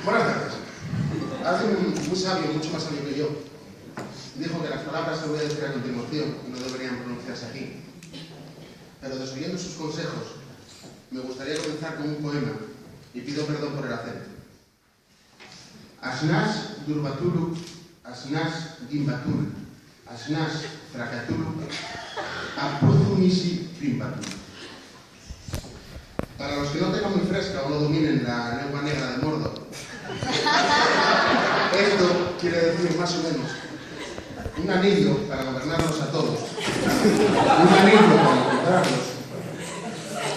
Buenas tardes. Alguien muy sabio, mucho más sabio que yo, dijo que las palabras que voy a decir a continuación no deberían pronunciarse aquí. Pero desoyendo sus consejos, me gustaría comenzar con un poema y pido perdón por el acento. Asnas durbatulu, asnas gimbatulu, asnas fracatulu, apuzumisi primbatulu. Para los que no tengan muy fresca o no dominen la lengua negra de Mordor, esto quiere decir más o menos un anillo para gobernarlos a todos, un anillo para encontrarlos,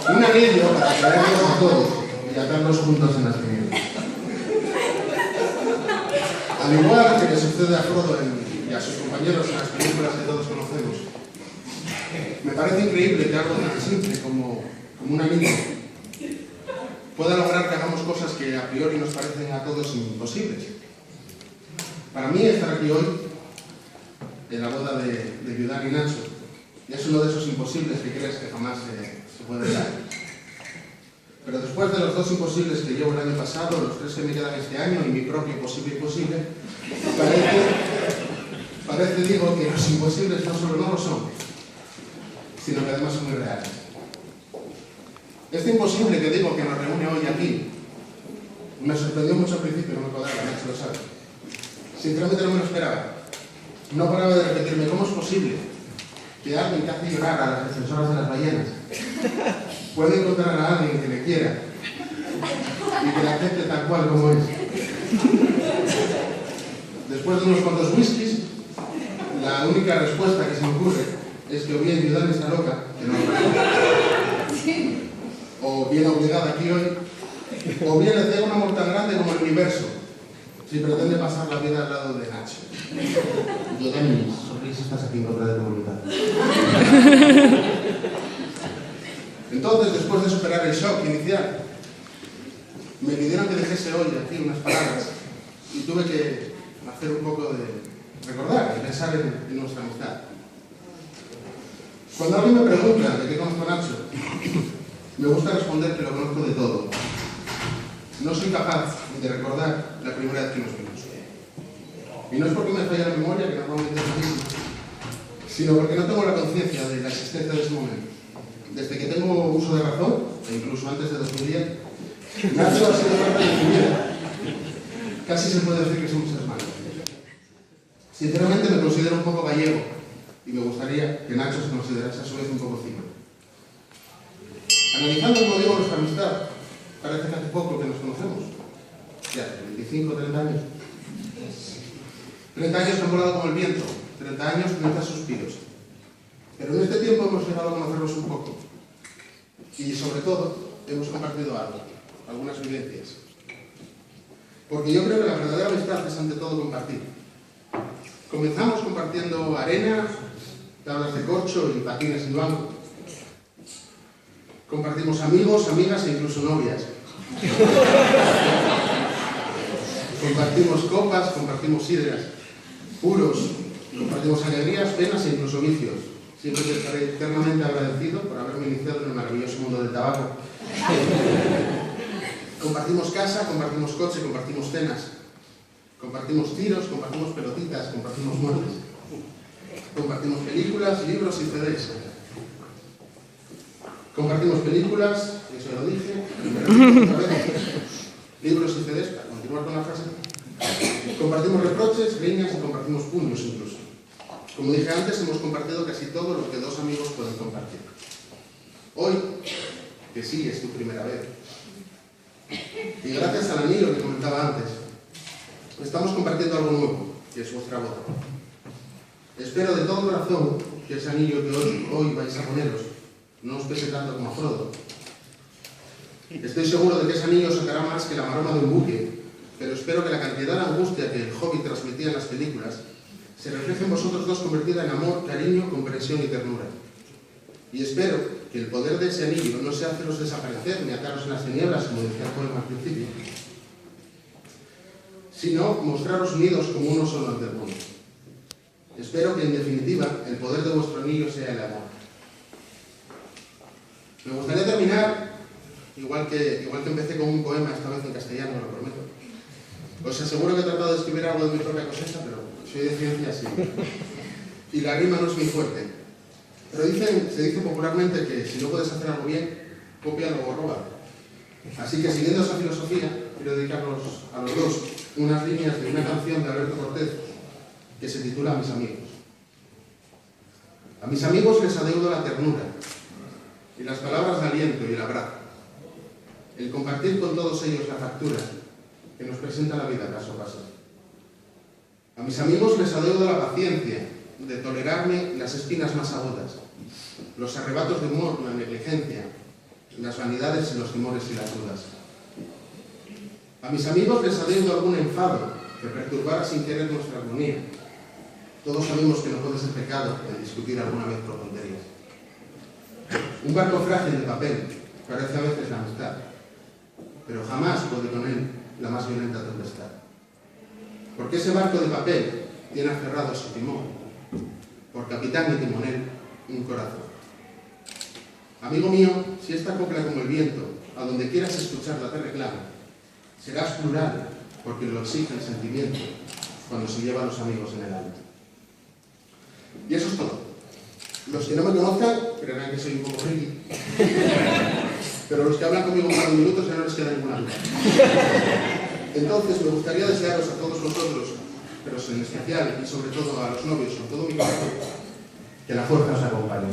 un anillo para traerlos a todos y atarlos juntos en las tinieblas. Al igual que le sucede a Frodo y a sus compañeros en las películas que todos conocemos, me parece increíble que algo tan simple como un anillo pueda lograr que hagamos cosas que a priori nos parecen a todos imposibles. Para mí estar aquí hoy, en la boda de Yudani y Nacho, es uno de esos imposibles que crees que jamás se puede dar. Pero después de los dos imposibles que llevo el año pasado, los tres que me quedan este año y mi propio posible imposible, parece digo, que los imposibles no solo no lo son, sino que además son muy reales. Este imposible que digo que nos reúne hoy aquí, me sorprendió mucho al principio, no me cuadraba, Nacho lo sabe. Sinceramente no me lo esperaba. No paraba de repetirme, ¿cómo es posible que alguien que hace llorar a las defensoras de las ballenas puede encontrar a alguien que le quiera y que la acepte tal cual como es? Después de unos cuantos whiskies, la única respuesta que se me ocurre es que o bien Yudani está loca, que no lo parece, o bien obligada aquí hoy, o bien le cega un amor tan grande como el universo, si pretende pasar la vida al lado de Nacho. Yudani, sonrisa, estás aquí en contra de tu voluntad. Entonces, después de superar el shock inicial, me pidieron que dijese hoy aquí unas palabras y tuve que hacer un poco de recordar y pensar en nuestra amistad. Cuando alguien me pregunta de qué conozco a Nacho, me gusta responder que lo conozco de todo. No soy capaz de recordar la primera vez que nos vimos. Y no es porque me falla la memoria, que normalmente es así, sino porque no tengo la conciencia de la existencia de ese momento. Desde que tengo uso de razón, e incluso antes de 2010, Nacho ha sido parte de mi vida. Casi se puede decir que somos hermanos. Sinceramente me considero un poco gallego y me gustaría que Nacho se considerase a su vez un poco cima. Analizando, como digo, nuestra amistad, parece que hace poco que nos conocemos. Ya, 25, 30 años. 30 años que han volado como el viento, 30 años, 30 suspiros. Pero en este tiempo hemos llegado a conocernos un poco. Y sobre todo, hemos compartido algo, algunas vivencias. Porque yo creo que la verdadera amistad es ante todo compartir. Comenzamos compartiendo arena, tablas de corcho y patines en banco. Compartimos amigos, amigas e incluso novias. Compartimos copas, compartimos sidras, puros, compartimos alegrías, penas e incluso vicios. Siempre te estaré eternamente agradecido por haberme iniciado en el maravilloso mundo del tabaco. Compartimos casa, compartimos coche, compartimos cenas. Compartimos tiros, compartimos pelotitas, compartimos muertes. Compartimos películas, libros y CDs. Compartimos películas, eso ya lo dije, libros y CDs, para continuar con la frase. Compartimos reproches, riñas y compartimos puños incluso. Como dije antes, hemos compartido casi todo lo que dos amigos pueden compartir. Hoy, que sí es tu primera vez, y gracias al anillo que comentaba antes, estamos compartiendo algo nuevo, que es vuestra boda. Espero de todo corazón que ese anillo que hoy vais a poneros no os pese tanto como a Frodo. Estoy seguro de que ese anillo sacará más que la maroma de un buque, pero espero que la cantidad de angustia que el Hobbit transmitía en las películas se refleje en vosotros dos convertida en amor, cariño, comprensión y ternura. Y espero que el poder de ese anillo no sea haceros desaparecer ni ataros en las tinieblas, como decía el poema al principio, sino mostraros unidos como uno solo ante el mundo. Espero que, en definitiva, el poder de vuestro anillo sea el amor. Me gustaría terminar, igual que empecé con un poema, esta vez en castellano, lo prometo. Os aseguro que he tratado de escribir algo de mi propia cosecha, pero soy de ciencias y la rima no es muy fuerte. Pero se dice popularmente que si no puedes hacer algo bien, cópialo o róbalo. Así que, siguiendo esa filosofía, quiero dedicarnos a los dos unas líneas de una canción de Alberto Cortés que se titula Mis amigos. A mis amigos les adeudo la ternura y las palabras de aliento y el abrazo, el compartir con todos ellos la factura que nos presenta la vida caso a caso. A mis amigos les adeudo la paciencia de tolerarme las espinas más agudas, los arrebatos de humor, la negligencia, las vanidades y los temores y las dudas. A mis amigos les adeudo algún enfado que perturbara sin querer nuestra armonía. Todos sabemos que no puede ser pecado el discutir alguna vez por tonterías. Un barco frágil de papel parece a veces la amistad, pero jamás puede con él la más violenta tempestad. Porque ese barco de papel tiene aferrado su timón, por capitán y timonel, un corazón. Amigo mío, si esta copla como el viento, a donde quieras escucharla te reclama, serás plural, porque lo exige el sentimiento, cuando se lleva a los amigos en el alto. Y eso es todo. Los que no me conozcan creerán que soy un poco friki, pero los que hablan conmigo un par de minutos ya no les queda ninguna duda. Entonces me gustaría desearos a todos vosotros, pero en especial y sobre todo a los novios con todo mi corazón, que la fuerza os acompañe.